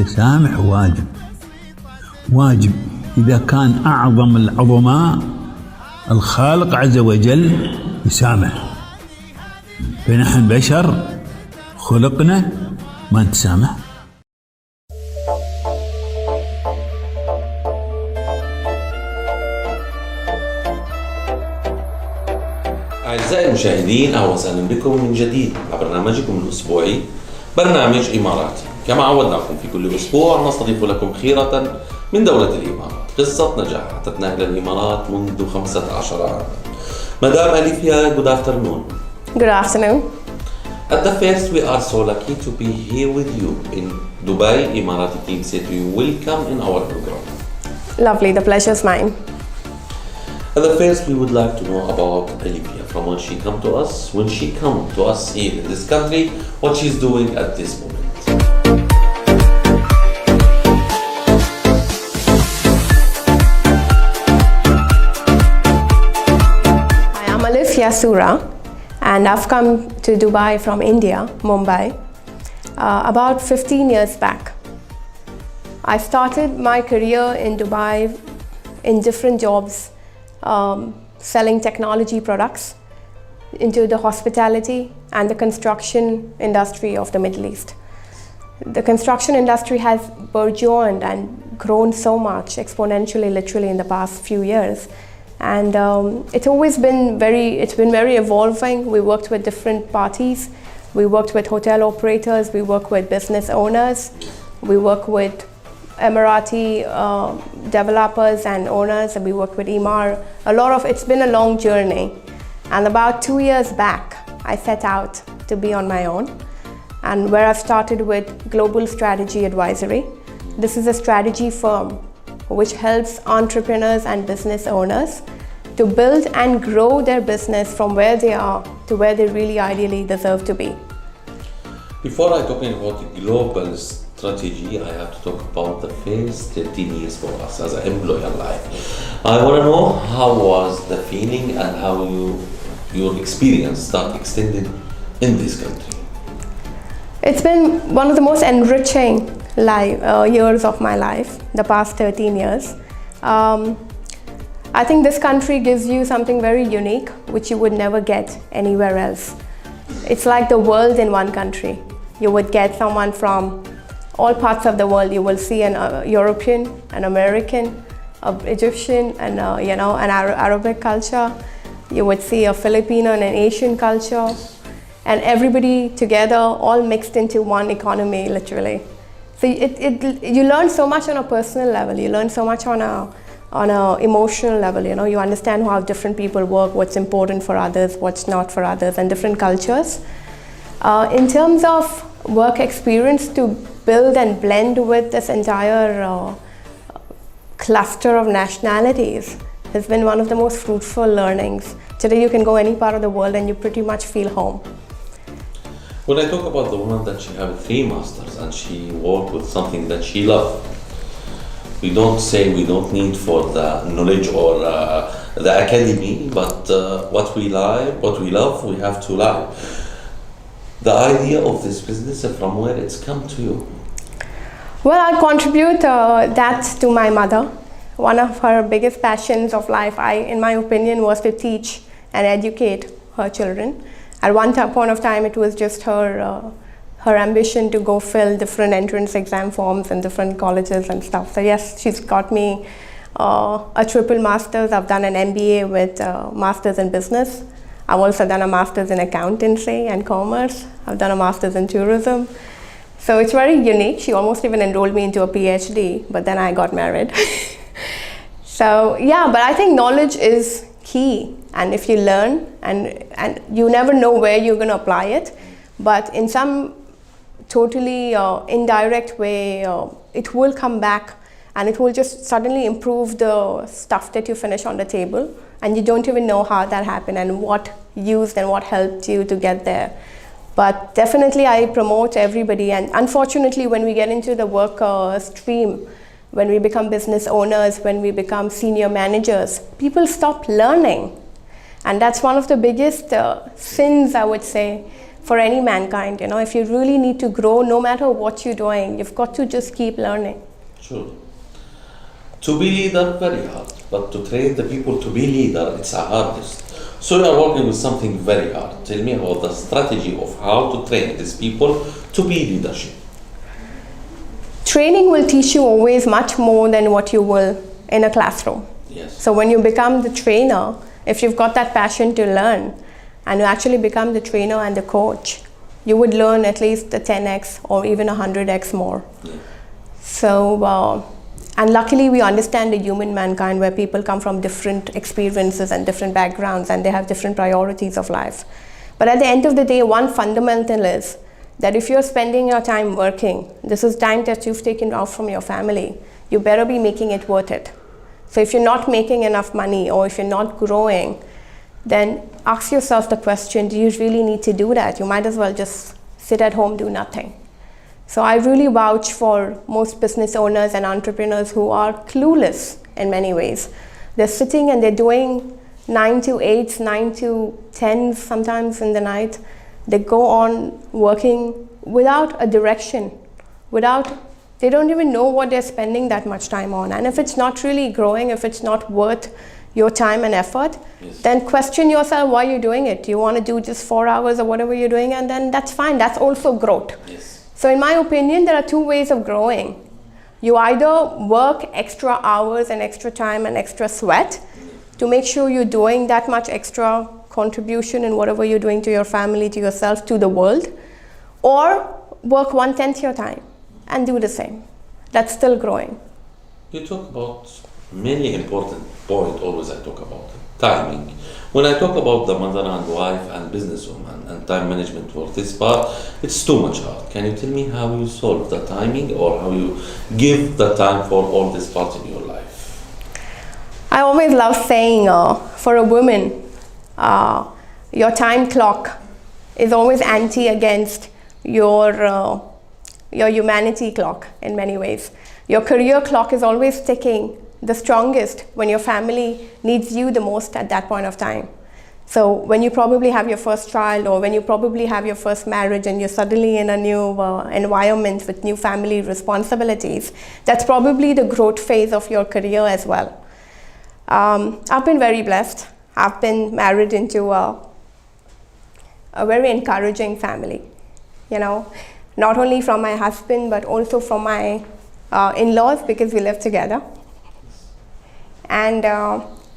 التسامح واجب. واجب إذا كان أعظم العظماء الخالق عز وجل يسامح، فنحن بشر خلقنا ما نتسامح. أعزائي المشاهدين، أهلا وسهلا بكم من جديد مع برنامجكم الأسبوعي برنامج إماراتي. كما عودناكم في كل أسبوع نستضيف لكم خيرة من دولة الإمارات قصة نجاح أتتنا إلى الإمارات منذ 15 عاما. Madam Alifia, good afternoon. Good afternoon. At the first, we are so lucky to be here with you in Dubai. Emarati team said you welcome in our program. Lovely, the pleasure is mine. At the first, we would like to know about Alifia, from when she come to us here in this country, what she's doing at this moment. I am ALIFIYA SURA, and I've come to Dubai from India, Mumbai, about 15 years back. I started my career in Dubai in different jobs, selling technology products into the hospitality and the construction industry of the Middle East. The construction industry has burgeoned and grown so much exponentially, literally, in the past few years. And it's been very evolving. We worked with different parties. We worked with hotel operators. We work with business owners. We work with Emarati developers and owners, and we work with it's been a long journey. And about 2 years back, I set out to be on my own, and where I've started with Global Strategy Advisory. This is a strategy firm which helps entrepreneurs and business owners to build and grow their business from where they are to where they really ideally deserve to be. Before I talking about the global strategy, I have to talk about the first 13 years for us as an employer life. I want to know how was the feeling and how your experience start extending in this country. It's been one of the most enriching years of my life, the past 13 years. I think this country gives you something very unique, which you would never get anywhere else. It's like the world in one country. You would get someone from all parts of the world. You will see an European, an American, an Egyptian, and an Arabic culture. You would see a Filipino and an Asian culture, and everybody together, all mixed into one economy, literally. So you learn so much on a personal level. You learn so much on a emotional level. You understand how different people work, what's important for others, what's not for others, and different cultures. In terms of work experience, to build and blend with this entire cluster of nationalities has been one of the most fruitful learnings. Today you can go any part of the world and you pretty much feel home. When I talk about the woman that she have 3 masters and she worked with something that she loved, we don't say we don't need for the knowledge or the academy, but what we love, we have to love. The idea of this business, from where it's come to you? Well, I contribute that to my mother. One of her biggest passions of life, in my opinion, was to teach and educate her children. At one point of time, it was just her ambition to go fill different entrance exam forms in different colleges and stuff. So yes, she's got me a triple master's. I've done an MBA with master's in business. I've also done a master's in accountancy and commerce. I've done a master's in tourism. So it's very unique. She almost even enrolled me into a PhD, but then I got married. So yeah, but I think knowledge is key. And if you learn, and you never know where you're going to apply it, but in some totally indirect way, it will come back and it will just suddenly improve the stuff that you finish on the table, and you don't even know how that happened and what used and what helped you to get there. But definitely I promote everybody, and unfortunately when we get into the work stream, when we become business owners, when we become senior managers, people stop learning. And that's one of the biggest sins, I would say, for any mankind. You know, if you really need to grow, no matter what you're doing, you've got to just keep learning. Sure. To be leader, very hard. But to train the people to be leader, it's a hardest. So you are working with something very hard. Tell me about the strategy of how to train these people to be leadership. Training will teach you always much more than what you will in a classroom. Yes. So when you become the trainer, if you've got that passion to learn, and you actually become the trainer and the coach, you would learn at least the 10x or even 100x more. Yeah. So, and luckily we understand the human mankind, where people come from different experiences and different backgrounds, and they have different priorities of life. But at the end of the day, one fundamental is that if you're spending your time working, this is time that you've taken out from your family, you better be making it worth it. So if you're not making enough money, or if you're not growing, then ask yourself the question, do you really need to do that? You might as well just sit at home, do nothing. So I really vouch for most business owners and entrepreneurs who are clueless in many ways. They're sitting and they're doing 9 to 8, 9 to 10 sometimes in the night. They go on working without a direction, they don't even know what they're spending that much time on. And if it's not really growing, if it's not worth your time and effort, yes, then question yourself why you're doing it. You want to do just 4 hours or whatever you're doing, and then that's fine. That's also growth. Yes. So in my opinion, there are two ways of growing. You either work extra hours and extra time and extra sweat to make sure you're doing that much extra contribution in whatever you're doing to your family, to yourself, to the world, or work 1/10 your time and do the same. That's still growing. You talk about many important points, always I talk about timing. When I talk about the mother and wife and businesswoman and time management for this part, it's too much hard. Can you tell me how you solve the timing, or how you give the time for all this part in your life? I always love saying, for a woman, your time clock is always anti against your humanity clock in many ways. Your career clock is always ticking the strongest when your family needs you the most at that point of time. So when you probably have your first child, or when you probably have your first marriage, and you're suddenly in a new environment with new family responsibilities, that's probably the growth phase of your career as well. I've been very blessed. I've been married into a very encouraging family, you know, not only from my husband, but also from my in-laws, because we live together. And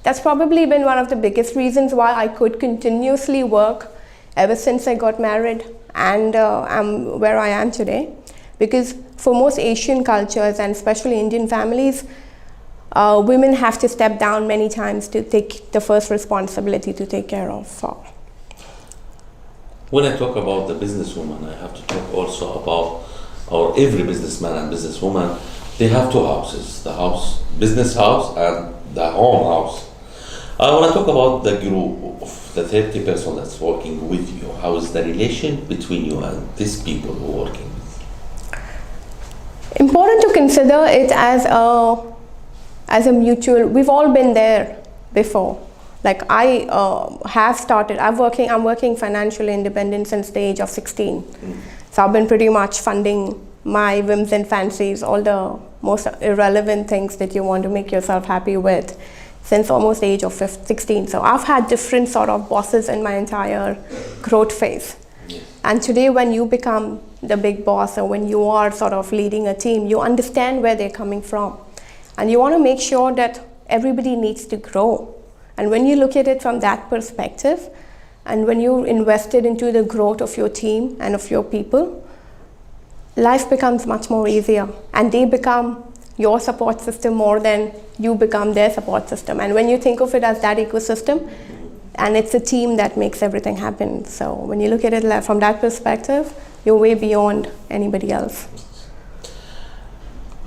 that's probably been one of the biggest reasons why I could continuously work ever since I got married, and I'm where I am today. Because for most Asian cultures, and especially Indian families, women have to step down many times to take the first responsibility to take care of. When I talk about the businesswoman, I have to talk also about, or every businessman and businesswoman, they have two houses, the house, business house, and the home house. I want to talk about the group of the 30 person that's working with you. How is the relation between you and these people who are working with you? Important to consider it as a mutual. We've all been there before. Like I have started, I'm working financially independent since the age of 16. So I've been pretty much funding my whims and fancies, all the most irrelevant things that you want to make yourself happy with, since almost the age of 16. So I've had different sort of bosses in my entire growth phase. Yes. And today when you become the big boss, or when you are sort of leading a team, you understand where they're coming from. And you want to make sure that everybody needs to grow. And when you look at it from that perspective, and when you're invested into the growth of your team and of your people, life becomes much more easier, and they become your support system more than you become their support system. And when you think of it as that ecosystem, and it's a team that makes everything happen. So when you look at it from that perspective, you're way beyond anybody else.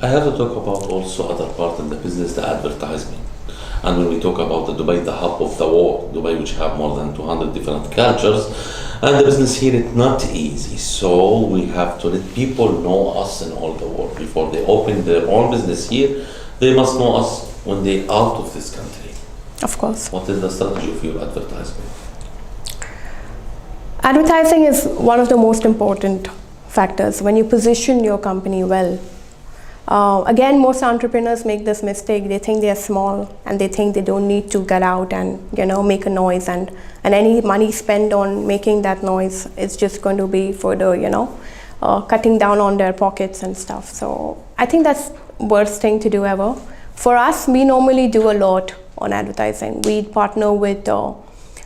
I have to talk about also other part in the business, the advertisement. And when we talk about the Dubai, the hub of the world, Dubai, which have more than 200 different cultures, and the business here is not easy. So we have to let people know us in all the world. Before they open their own business here, they must know us when they're out of this country. Of course. What is the strategy of your advertisement? Advertising is one of the most important factors when you position your company well. Again, most entrepreneurs make this mistake. They think they are small and they think they don't need to get out and make a noise, and any money spent on making that noise is just going to be further cutting down on their pockets and stuff. So I think that's worst thing to do ever. For us, we normally do a lot on advertising. We partner with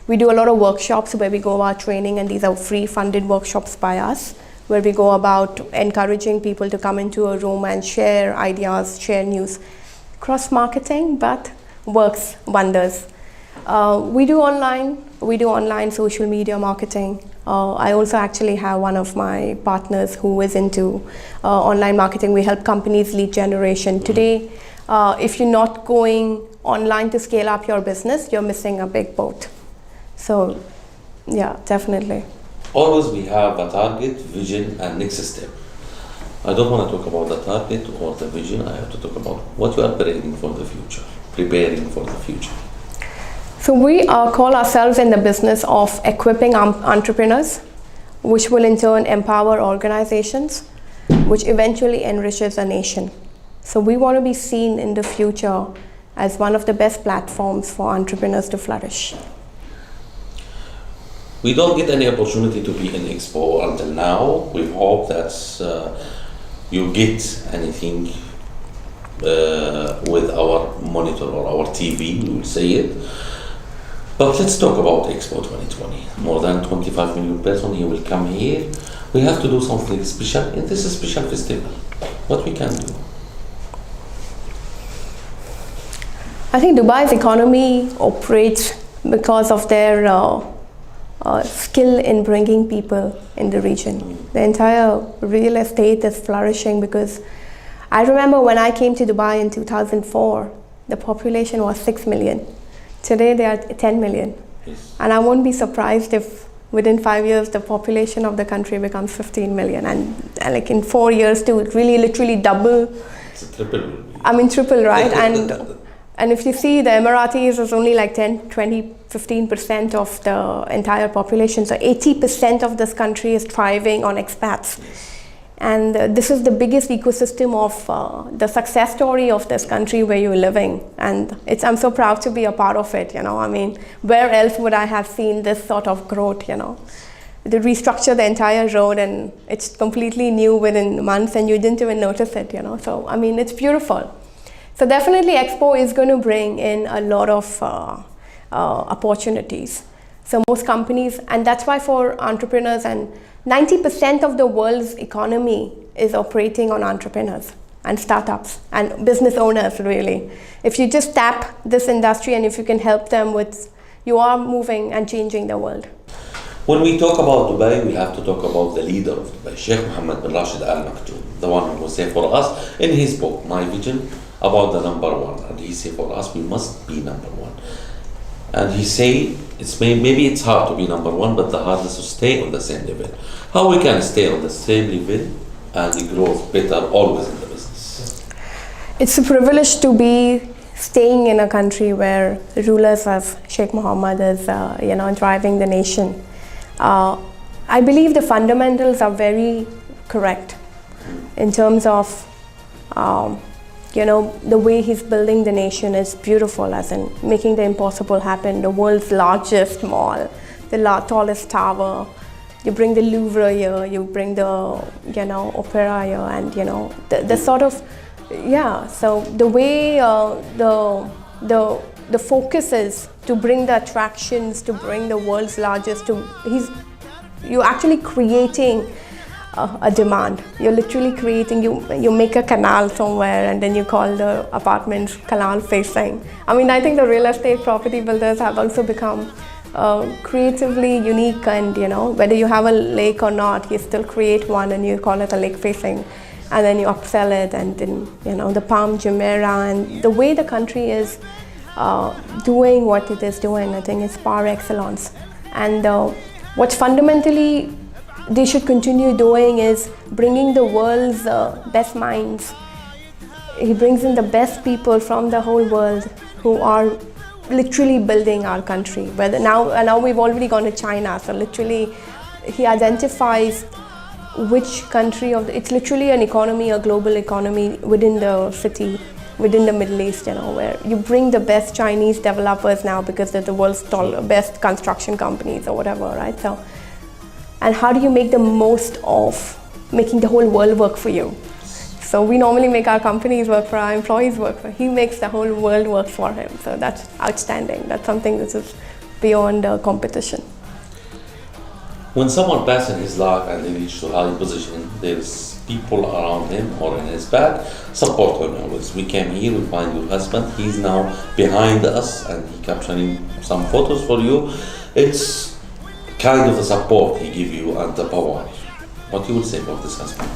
we do a lot of workshops where we go about training, and these are free funded workshops by us, where we go about encouraging people to come into a room and share ideas, share news. Cross-marketing, but works wonders. We do online social media marketing. I also actually have one of my partners who is into online marketing. We help companies lead generation. Today, if you're not going online to scale up your business, you're missing a big boat. So, yeah, definitely. Always we have a target, vision, and next step. I don't want to talk about the target or the vision. I have to talk about what you are preparing for the future. So we call ourselves in the business of equipping entrepreneurs, which will in turn empower organizations, which eventually enriches a nation. So we want to be seen in the future as one of the best platforms for entrepreneurs to flourish. We don't get any opportunity to be in Expo until now. We hope that you get anything with our monitor or our TV, we will say it. But let's talk about Expo 2020. More than 25 million persons here will come here. We have to do something special in this special festival. What we can do? I think Dubai's economy operates because of their skill in bringing people in the region. The entire real estate is flourishing because I remember when I came to Dubai in 2004, the population was 6 million. Today they are 10 million. Yes. And I won't be surprised if within 5 years the population of the country becomes 15 million. And like in 4 years to really literally double. It's a triple. I mean triple, right? And if you see, the Emaratis is only like 10, 20, 15% of the entire population. So 80% of this country is thriving on expats. And this is the biggest ecosystem of the success story of this country where you're living. And I'm so proud to be a part of it, I mean, where else would I have seen this sort of growth, They restructure the entire road and it's completely new within months and you didn't even notice it, So, I mean, it's beautiful. So definitely Expo is going to bring in a lot of opportunities. So most companies, and that's why for entrepreneurs, and 90% of the world's economy is operating on entrepreneurs and startups and business owners, really. If you just tap this industry and if you can help them with, you are moving and changing the world. When we talk about Dubai, we have to talk about the leader of Dubai, Sheikh Mohammed bin Rashid Al Maktoum, the one who said for us in his book, My Vision, about the number one, and he said for us we must be number one. And he say maybe it's hard to be number one, but the hardest to stay on the same level. How we can stay on the same level and grow better always in the business? It's a privilege to be staying in a country where rulers as Sheikh Mohammed is driving the nation. I believe the fundamentals are very correct in terms of the way he's building the nation is beautiful, as in making the impossible happen. The world's largest mall, the tallest tower. You bring the Louvre here, you bring the, opera here, and, the sort of, so the way the focus is to bring the attractions, to bring the world's largest, you're actually creating a demand. You're literally creating, you make a canal somewhere and then you call the apartments canal facing. I mean, I think the real estate property builders have also become creatively unique, and whether you have a lake or not, you still create one and you call it a lake facing, and then you upsell it, and then the Palm Jumeirah, and the way the country is doing what it is doing, I think is par excellence. And what's fundamentally they should continue doing is bringing the world's best minds. He brings in the best people from the whole world who are literally building our country. Now we've already gone to China, so literally he identifies which country it's literally an economy, a global economy within the city, within the Middle East, where you bring the best Chinese developers now because they're the world's best construction companies or whatever, right? So, and how do you make the most of making the whole world work for you? So we normally make our companies work for our employees work for. He makes the whole world work for him. So that's outstanding. That's something that is beyond competition. When someone passes his life and they reach to a high position, there's people around him or in his back support him always. We came here, we find your husband. He's now behind us and he capturing some photos for you. It's kind of the support he give you and the power. What you would say about this husband?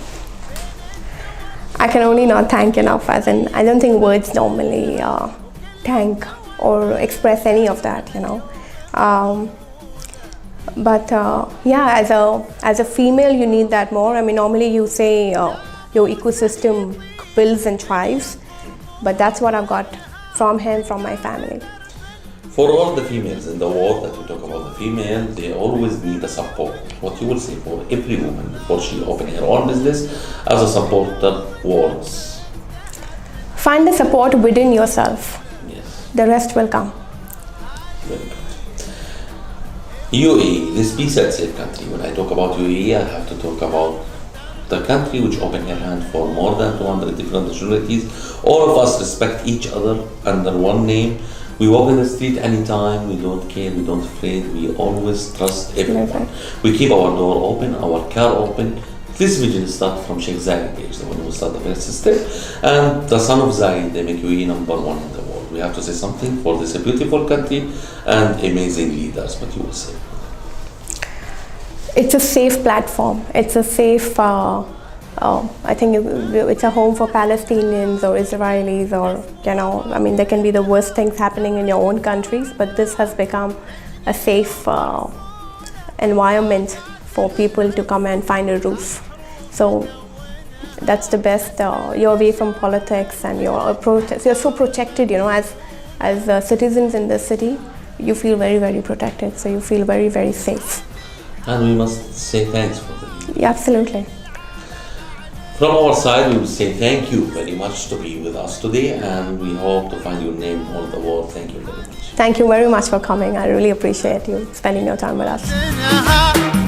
I can only not thank enough, as in I don't think words normally thank or express any of that, But yeah, as a female, you need that more. I mean, normally you say your ecosystem builds and thrives, but that's what I've got from him, from my family. For all the females in the world that you talk about, the female, they always need a support. What you will say for every woman before she opens her own business as a supporter words? Find the support within yourself. Yes. The rest will come. Very good. UAE, this peace and safe country. When I talk about UAE, I have to talk about the country which opened her hand for more than 200 different nationalities. All of us respect each other under one name. We walk in the street anytime, we don't care, we don't afraid, we always trust everyone. We keep our door open, our car open. This vision started from Sheikh Zayed, the one who started the first step, and the son of Zayed, they make UAE number one in the world. We have to say something for this beautiful country and amazing leaders. What you will say? It's a safe platform. It's a safe, I think it's a home for Palestinians or Israelis or, I mean, there can be the worst things happening in your own countries, but this has become a safe environment for people to come and find a roof. So that's the best. You're away from politics and you're so protected, as citizens in this city, you feel very, very protected. So you feel very, very safe. And we must say thanks for that. Yeah, absolutely. From our side, we will say thank you very much to be with us today, and we hope to find your name all the world. Thank you very much. Thank you very much for coming. I really appreciate you spending your time with us.